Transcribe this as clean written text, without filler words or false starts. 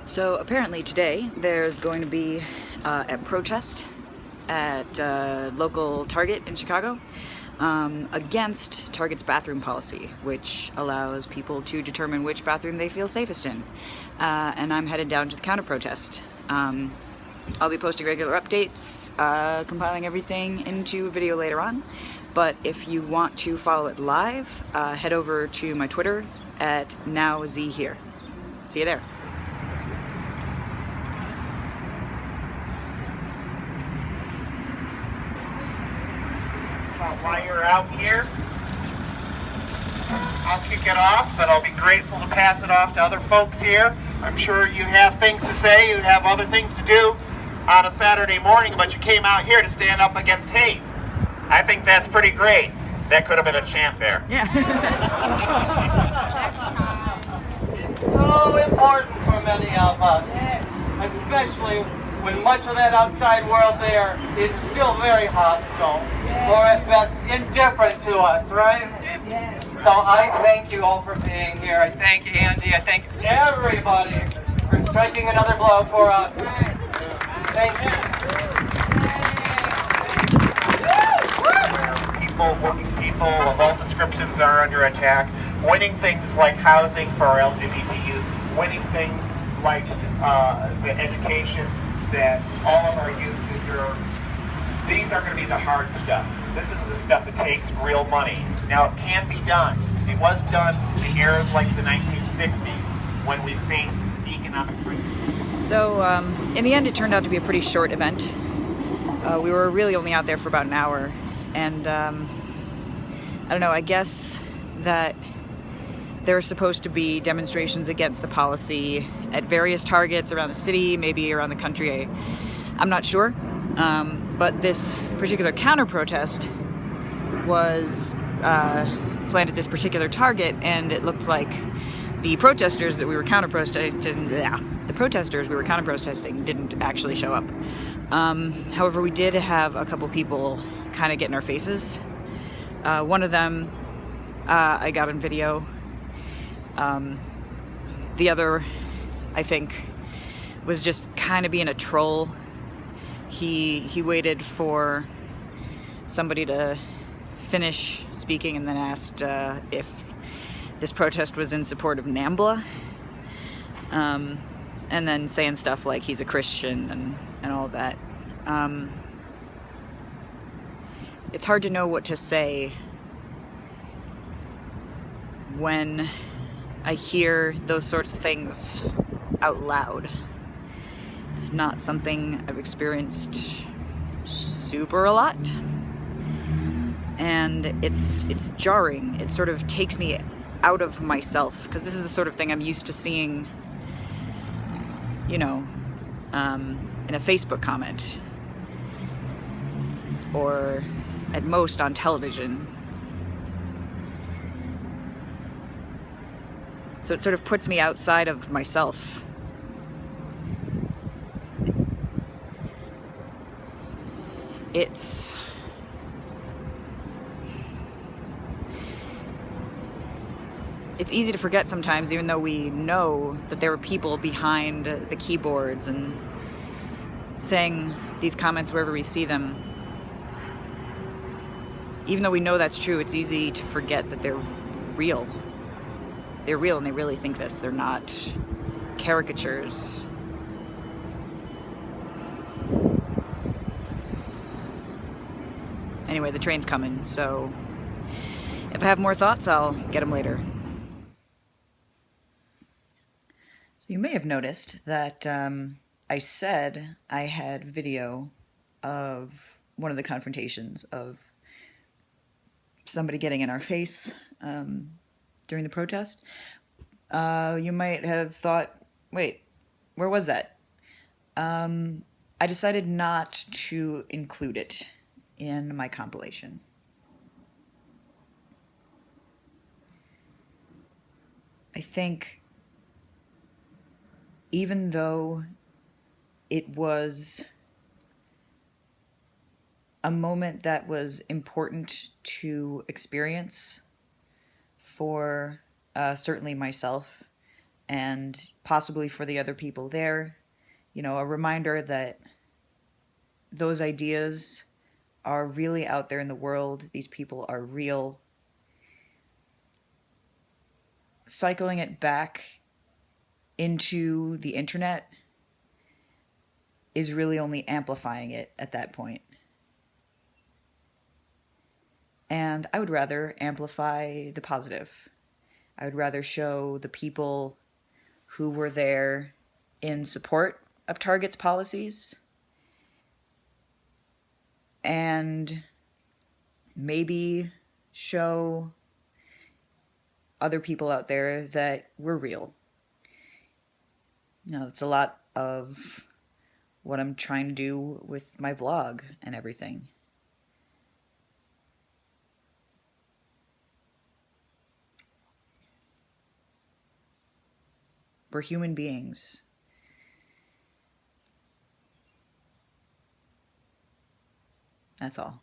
So apparently today there's going to be a protest at a local Target in Chicago against Target's bathroom policy, which allows people to determine which bathroom they feel safest in. And I'm headed down to the counter protest. I'll be posting regular updates, compiling everything into a video later on. But if you want to follow it live, head over to my Twitter at NowZHere. See you there. While you're out here, I'll kick it off, but I'll be grateful to pass it off to other folks here. I'm sure you have things to say, you have other things to do on a Saturday morning, but you came out here to stand up against hate. I think that's pretty great. That could have been a chant there. Yeah. It's so important for many of us, especially when much of that outside world there is still very hostile, or at best indifferent to us, right? So I thank you all for being here. I thank Andy. I thank everybody for striking another blow for us. Thank you. Working people of all descriptions are under attack, winning things like housing for our LGBT youth, winning things like the education that all of our youth deserve. These are going to be the hard stuff. This is the stuff that takes real money. Now, it can be done. It was done in eras like the 1960s when we faced economic crisis. So in the end, it turned out to be a pretty short event. We were really only out there for about an hour, and I don't know, I guess that there are supposed to be demonstrations against the policy at various targets around the city, maybe around the country. I'm not sure. But this particular counter-protest was planned at this particular target, and it looked like the protesters that we were counter-protesting didn't actually show up. However, we did have a couple people kind of get in our faces. One of them I got on video. The other, I think, was just kind of being a troll. He waited for somebody to finish speaking and then asked if this protest was in support of NAMBLA, and then saying stuff like he's a Christian and all of that. It's hard to know what to say when I hear those sorts of things out loud. It's not something I've experienced super a lot, and it's jarring. It sort of takes me out of myself, because this is the sort of thing I'm used to seeing, you know, in a Facebook comment, or at most on television. So it sort of puts me outside of myself. It's easy to forget sometimes, even though we know that there are people behind the keyboards and saying these comments wherever we see them. Even though we know that's true, it's easy to forget that they're real. They're real and they really think this. They're not caricatures. Anyway, the train's coming, so if I have more thoughts, I'll get them later. So you may have noticed that I said I had video of one of the confrontations of somebody getting in our face during the protest. You might have thought, wait, where was that? I decided not to include it in my compilation. I think even though it was a moment that was important to experience for certainly myself and possibly for the other people there, a reminder that those ideas are really out there in the world. These people are real. Cycling it back into the internet is really only amplifying it at that point. And I would rather amplify the positive. I would rather show the people who were there in support of Target's policies, and maybe show other people out there that we're real. It's a lot of what I'm trying to do with my vlog and everything. We're human beings. That's all.